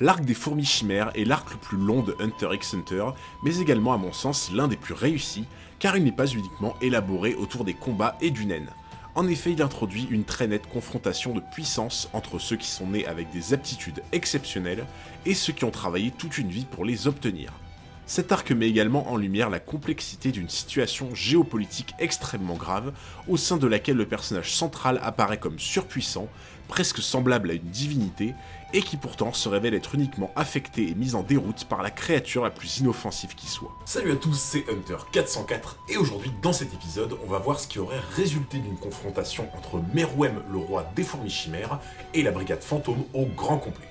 L'arc des fourmis chimères est l'arc le plus long de Hunter x Hunter, mais également à mon sens l'un des plus réussis, car il n'est pas uniquement élaboré autour des combats et du naine. En effet, il introduit une très nette confrontation de puissance entre ceux qui sont nés avec des aptitudes exceptionnelles et ceux qui ont travaillé toute une vie pour les obtenir. Cet arc met également en lumière la complexité d'une situation géopolitique extrêmement grave, au sein de laquelle le personnage central apparaît comme surpuissant, presque semblable à une divinité, et qui pourtant se révèle être uniquement affecté et mis en déroute par la créature la plus inoffensive qui soit. Salut à tous, c'est Hunter404, et aujourd'hui dans cet épisode, on va voir ce qui aurait résulté d'une confrontation entre Meruem, le roi des fourmis chimères, et la brigade fantôme au grand complet.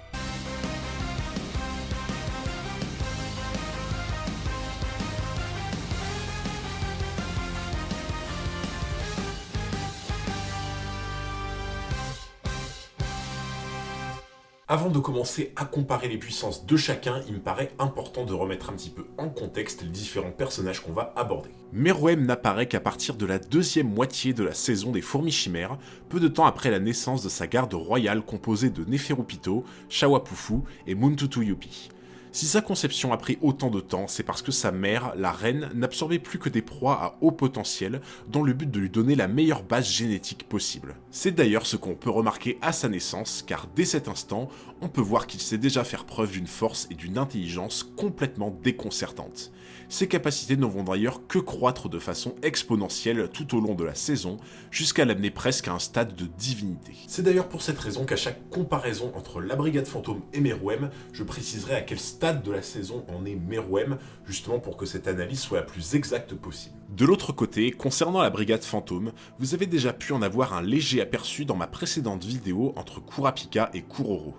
Avant de commencer à comparer les puissances de chacun, il me paraît important de remettre un petit peu en contexte les différents personnages qu'on va aborder. Meruem n'apparaît qu'à partir de la deuxième moitié de la saison des fourmis chimères, peu de temps après la naissance de sa garde royale composée de Neferupito, Shawapufu et Muntutuyupi. Si sa conception a pris autant de temps, c'est parce que sa mère, la reine, n'absorbait plus que des proies à haut potentiel dans le but de lui donner la meilleure base génétique possible. C'est d'ailleurs ce qu'on peut remarquer à sa naissance, car dès cet instant, on peut voir qu'il sait déjà faire preuve d'une force et d'une intelligence complètement déconcertantes. Ses capacités ne vont d'ailleurs que croître de façon exponentielle tout au long de la saison, jusqu'à l'amener presque à un stade de divinité. C'est d'ailleurs pour cette raison qu'à chaque comparaison entre la brigade fantôme et Meruem, je préciserai à quel stade de la saison en est Meruem, justement pour que cette analyse soit la plus exacte possible. De l'autre côté, concernant la brigade fantôme, vous avez déjà pu en avoir un léger aperçu dans ma précédente vidéo entre Kurapika et Kuroro.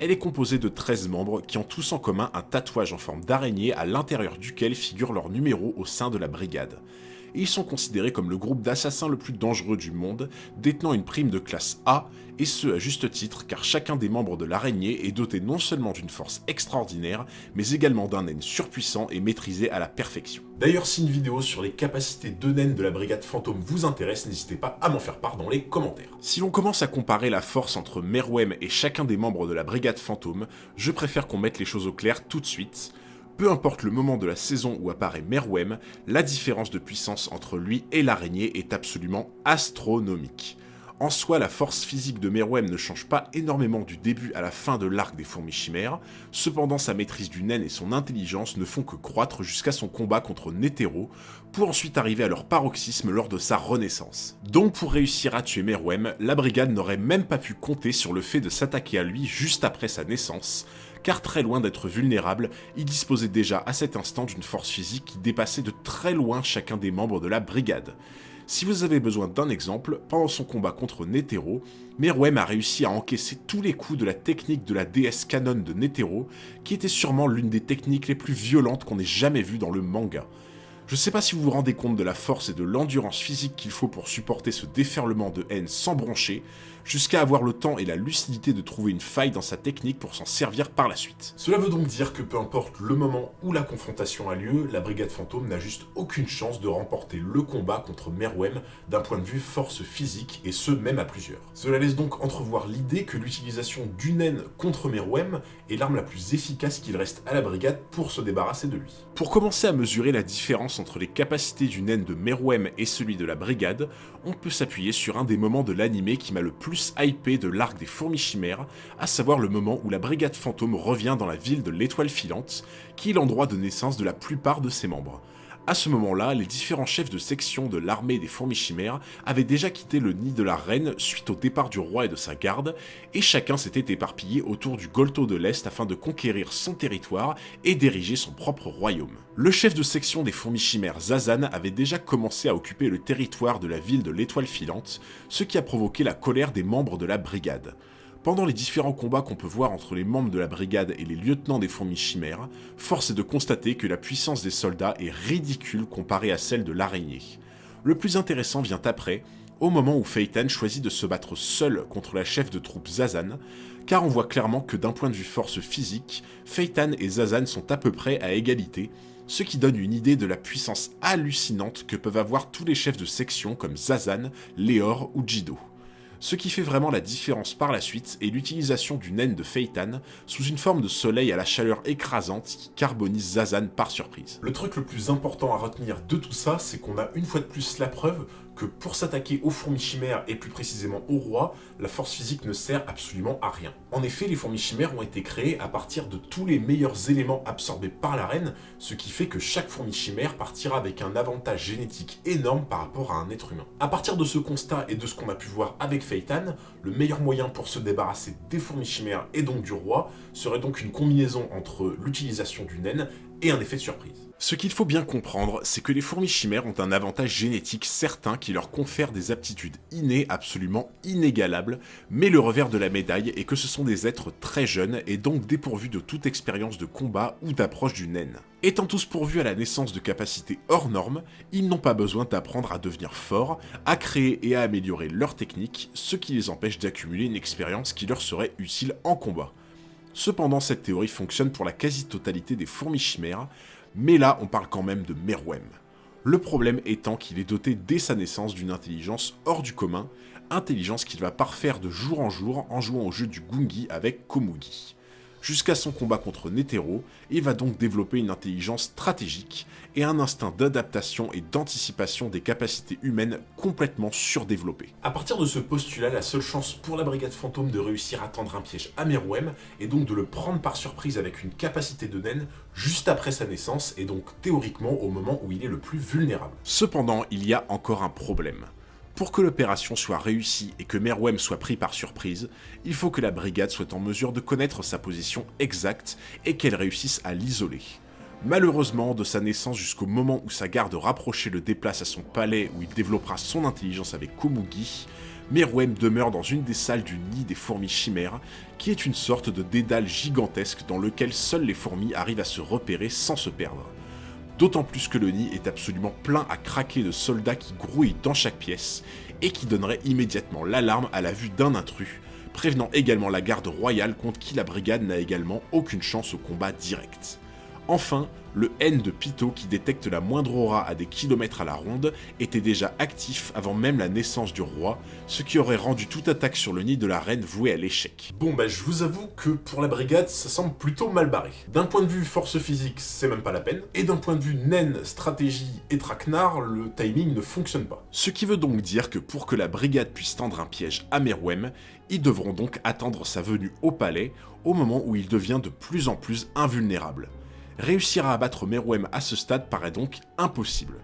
Elle est composée de 13 membres qui ont tous en commun un tatouage en forme d'araignée à l'intérieur duquel figure leur numéro au sein de la brigade. Et ils sont considérés comme le groupe d'assassins le plus dangereux du monde, détenant une prime de classe A, et ce à juste titre car chacun des membres de l'araignée est doté non seulement d'une force extraordinaire, mais également d'un naine surpuissant et maîtrisé à la perfection. D'ailleurs, si une vidéo sur les capacités de naine de la brigade fantôme vous intéresse, n'hésitez pas à m'en faire part dans les commentaires. Si l'on commence à comparer la force entre Meruem et chacun des membres de la brigade fantôme, je préfère qu'on mette les choses au clair tout de suite. Peu importe le moment de la saison où apparaît Meruem, la différence de puissance entre lui et l'araignée est absolument astronomique. En soi, la force physique de Meruem ne change pas énormément du début à la fin de l'arc des fourmis chimères, cependant sa maîtrise du naine et son intelligence ne font que croître jusqu'à son combat contre Netero, pour ensuite arriver à leur paroxysme lors de sa renaissance. Donc pour réussir à tuer Meruem, la brigade n'aurait même pas pu compter sur le fait de s'attaquer à lui juste après sa naissance, car très loin d'être vulnérable, il disposait déjà à cet instant d'une force physique qui dépassait de très loin chacun des membres de la brigade. Si vous avez besoin d'un exemple, pendant son combat contre Netero, Meruem a réussi à encaisser tous les coups de la technique de la déesse canon de Netero, qui était sûrement l'une des techniques les plus violentes qu'on ait jamais vues dans le manga. Je sais pas si vous vous rendez compte de la force et de l'endurance physique qu'il faut pour supporter ce déferlement de haine sans broncher, jusqu'à avoir le temps et la lucidité de trouver une faille dans sa technique pour s'en servir par la suite. Cela veut donc dire que peu importe le moment où la confrontation a lieu, la brigade fantôme n'a juste aucune chance de remporter le combat contre Meruem d'un point de vue force physique, et ce même à plusieurs. Cela laisse donc entrevoir l'idée que l'utilisation du naine contre Meruem est l'arme la plus efficace qu'il reste à la brigade pour se débarrasser de lui. Pour commencer à mesurer la différence entre les capacités du naine de Meruem et celui de la brigade, on peut s'appuyer sur un des moments de l'anime qui m'a le plus hypé de l'arc des fourmis chimères, à savoir le moment où la brigade fantôme revient dans la ville de l'étoile filante, qui est l'endroit de naissance de la plupart de ses membres. À ce moment-là, les différents chefs de section de l'armée des fourmis chimères avaient déjà quitté le nid de la reine suite au départ du roi et de sa garde, et chacun s'était éparpillé autour du Golto de l'Est afin de conquérir son territoire et d'ériger son propre royaume. Le chef de section des fourmis chimères, Zazan, avait déjà commencé à occuper le territoire de la ville de l'étoile filante, ce qui a provoqué la colère des membres de la brigade. Pendant les différents combats qu'on peut voir entre les membres de la brigade et les lieutenants des fourmis chimères, force est de constater que la puissance des soldats est ridicule comparée à celle de l'araignée. Le plus intéressant vient après, au moment où Phaeton choisit de se battre seul contre la chef de troupe Zazan, car on voit clairement que d'un point de vue force physique, Phaeton et Zazan sont à peu près à égalité, ce qui donne une idée de la puissance hallucinante que peuvent avoir tous les chefs de section comme Zazan, Léor ou Jido. Ce qui fait vraiment la différence par la suite est l'utilisation du naine de Phaeton sous une forme de soleil à la chaleur écrasante qui carbonise Zazan par surprise. Le truc le plus important à retenir de tout ça, c'est qu'on a une fois de plus la preuve que pour s'attaquer aux fourmis chimères et plus précisément au roi, la force physique ne sert absolument à rien. En effet, les fourmis chimères ont été créées à partir de tous les meilleurs éléments absorbés par la reine, ce qui fait que chaque fourmi chimère partira avec un avantage génétique énorme par rapport à un être humain. À partir de ce constat et de ce qu'on a pu voir avec Phaeton, le meilleur moyen pour se débarrasser des fourmis chimères et donc du roi serait donc une combinaison entre l'utilisation du naine et un effet de surprise. Ce qu'il faut bien comprendre, c'est que les fourmis chimères ont un avantage génétique certain qui leur confère des aptitudes innées absolument inégalables, mais le revers de la médaille est que ce sont des êtres très jeunes et donc dépourvus de toute expérience de combat ou d'approche du naine. Étant tous pourvus à la naissance de capacités hors normes, ils n'ont pas besoin d'apprendre à devenir forts, à créer et à améliorer leurs techniques, ce qui les empêche d'accumuler une expérience qui leur serait utile en combat. Cependant, cette théorie fonctionne pour la quasi-totalité des fourmis chimères, mais là on parle quand même de Meruem. Le problème étant qu'il est doté dès sa naissance d'une intelligence hors du commun, intelligence qu'il va parfaire de jour en jour en jouant au jeu du Gungi avec Komugi. Jusqu'à son combat contre Netero, il va donc développer une intelligence stratégique et un instinct d'adaptation et d'anticipation des capacités humaines complètement surdéveloppées. À partir de ce postulat, la seule chance pour la brigade fantôme de réussir à tendre un piège à Meruem est donc de le prendre par surprise avec une capacité de naine juste après sa naissance et donc théoriquement au moment où il est le plus vulnérable. Cependant, il y a encore un problème. Pour que l'opération soit réussie et que Meruem soit pris par surprise, il faut que la brigade soit en mesure de connaître sa position exacte et qu'elle réussisse à l'isoler. Malheureusement, de sa naissance jusqu'au moment où sa garde rapprochée le déplace à son palais où il développera son intelligence avec Komugi, Meruem demeure dans une des salles du nid des fourmis chimères, qui est une sorte de dédale gigantesque dans lequel seules les fourmis arrivent à se repérer sans se perdre. D'autant plus que le nid est absolument plein à craquer de soldats qui grouillent dans chaque pièce, et qui donneraient immédiatement l'alarme à la vue d'un intrus, prévenant également la garde royale contre qui la brigade n'a également aucune chance au combat direct. Enfin, le N de Pytho qui détecte la moindre aura à des kilomètres à la ronde était déjà actif avant même la naissance du roi, ce qui aurait rendu toute attaque sur le nid de la reine vouée à l'échec. Bon je vous avoue que pour la brigade ça semble plutôt mal barré. D'un point de vue force physique c'est même pas la peine, et d'un point de vue naine, stratégie et traquenard, le timing ne fonctionne pas. Ce qui veut donc dire que pour que la brigade puisse tendre un piège à Meruem, ils devront donc attendre sa venue au palais, au moment où il devient de plus en plus invulnérable. Réussir à abattre Meruem à ce stade paraît donc impossible.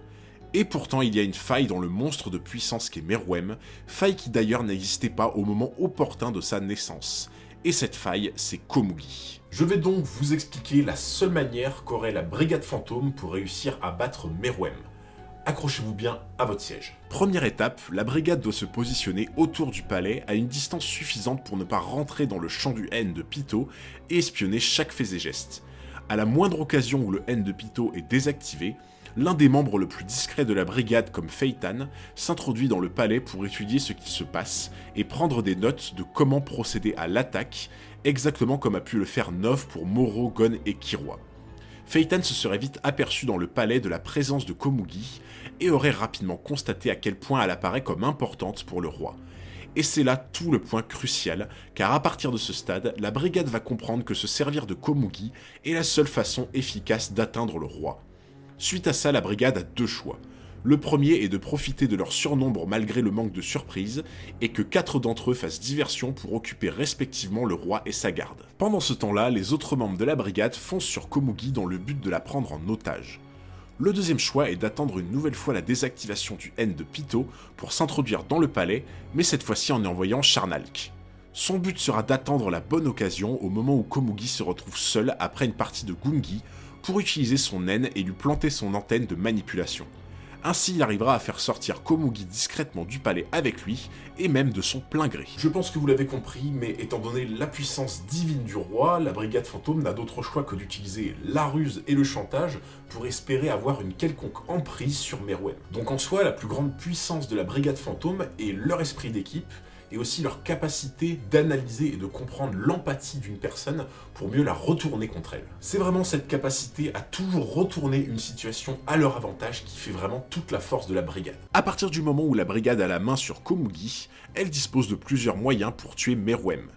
Et pourtant il y a une faille dans le monstre de puissance qu'est Meruem, faille qui d'ailleurs n'existait pas au moment opportun de sa naissance. Et cette faille, c'est Komugi. Je vais donc vous expliquer la seule manière qu'aurait la brigade fantôme pour réussir à battre Meruem. Accrochez-vous bien à votre siège. Première étape, la brigade doit se positionner autour du palais à une distance suffisante pour ne pas rentrer dans le champ du N de Pytho et espionner chaque fait et geste. À la moindre occasion où le N de Pytho est désactivé, l'un des membres le plus discrets de la brigade comme Phaeton s'introduit dans le palais pour étudier ce qui se passe et prendre des notes de comment procéder à l'attaque, exactement comme a pu le faire Nov pour Moro, Gon et Killua. Phaeton se serait vite aperçu dans le palais de la présence de Komugi et aurait rapidement constaté à quel point elle apparaît comme importante pour le roi. Et c'est là tout le point crucial, car à partir de ce stade, la brigade va comprendre que se servir de Komugi est la seule façon efficace d'atteindre le roi. Suite à ça, la brigade a deux choix. Le premier est de profiter de leur surnombre malgré le manque de surprise, et que 4 d'entre eux fassent diversion pour occuper respectivement le roi et sa garde. Pendant ce temps-là, les autres membres de la brigade foncent sur Komugi dans le but de la prendre en otage. Le deuxième choix est d'attendre une nouvelle fois la désactivation du N de Pytho pour s'introduire dans le palais, mais cette fois-ci en y envoyant Charnalk. Son but sera d'attendre la bonne occasion au moment où Komugi se retrouve seul après une partie de Gungi pour utiliser son N et lui planter son antenne de manipulation. Ainsi il arrivera à faire sortir Komugi discrètement du palais avec lui, et même de son plein gré. Je pense que vous l'avez compris, mais étant donné la puissance divine du roi, la brigade fantôme n'a d'autre choix que d'utiliser la ruse et le chantage pour espérer avoir une quelconque emprise sur Meruem. Donc en soi, la plus grande puissance de la brigade fantôme est leur esprit d'équipe, et aussi leur capacité d'analyser et de comprendre l'empathie d'une personne pour mieux la retourner contre elle. C'est vraiment cette capacité à toujours retourner une situation à leur avantage qui fait vraiment toute la force de la brigade. À partir du moment où la brigade a la main sur Komugi, elle dispose de plusieurs moyens pour tuer Meruem.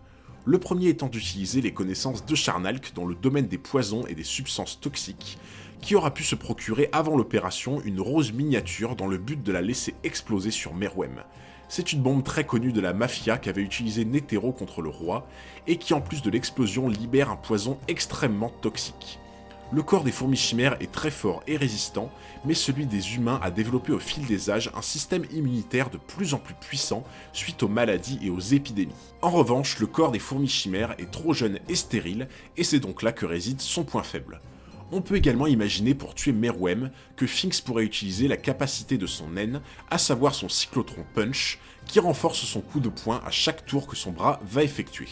Le premier étant d'utiliser les connaissances de Charnalk dans le domaine des poisons et des substances toxiques, qui aura pu se procurer avant l'opération une rose miniature dans le but de la laisser exploser sur Meruem. C'est une bombe très connue de la mafia qu'avait utilisée Netero contre le roi, et qui en plus de l'explosion libère un poison extrêmement toxique. Le corps des fourmis chimères est très fort et résistant, mais celui des humains a développé au fil des âges un système immunitaire de plus en plus puissant suite aux maladies et aux épidémies. En revanche, le corps des fourmis chimères est trop jeune et stérile, et c'est donc là que réside son point faible. On peut également imaginer pour tuer Meruem que Finks pourrait utiliser la capacité de son naine, à savoir son cyclotron punch, qui renforce son coup de poing à chaque tour que son bras va effectuer.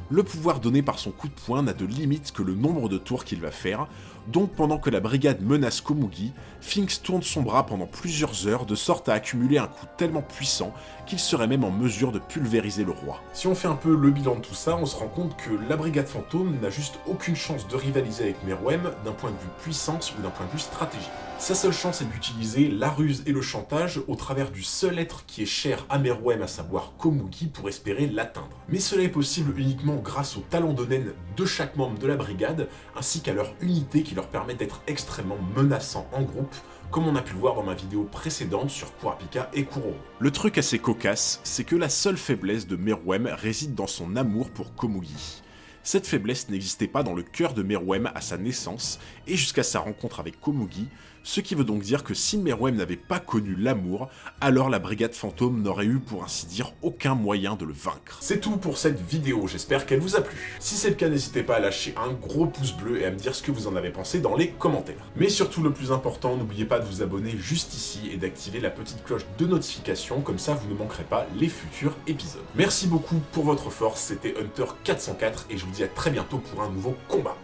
Le pouvoir donné par son coup de poing n'a de limite que le nombre de tours qu'il va faire, donc pendant que la brigade menace Komugi, Finks tourne son bras pendant plusieurs heures de sorte à accumuler un coup tellement puissant qu'il serait même en mesure de pulvériser le roi. Si on fait un peu le bilan de tout ça, on se rend compte que la brigade fantôme n'a juste aucune chance de rivaliser avec Meruem d'un point de vue puissance ou d'un point de vue stratégique. Sa seule chance est d'utiliser la ruse et le chantage au travers du seul être qui est cher à Meruem, à savoir Komugi, pour espérer l'atteindre. Mais cela est possible uniquement grâce au talent de naine de chaque membre de la brigade, ainsi qu'à leur unité qui leur permet d'être extrêmement menaçants en groupe, comme on a pu le voir dans ma vidéo précédente sur Kurapika et Kuroro. Le truc assez cocasse, c'est que la seule faiblesse de Meruem réside dans son amour pour Komugi. Cette faiblesse n'existait pas dans le cœur de Meruem à sa naissance et jusqu'à sa rencontre avec Komugi, ce qui veut donc dire que si Meruem n'avait pas connu l'amour, alors la brigade fantôme n'aurait eu pour ainsi dire aucun moyen de le vaincre. C'est tout pour cette vidéo, j'espère qu'elle vous a plu. Si c'est le cas, n'hésitez pas à lâcher un gros pouce bleu et à me dire ce que vous en avez pensé dans les commentaires. Mais surtout le plus important, n'oubliez pas de vous abonner juste ici et d'activer la petite cloche de notification, comme ça vous ne manquerez pas les futurs épisodes. Merci beaucoup pour votre force, c'était Hunter404 et je vous dis à très bientôt pour un nouveau combat.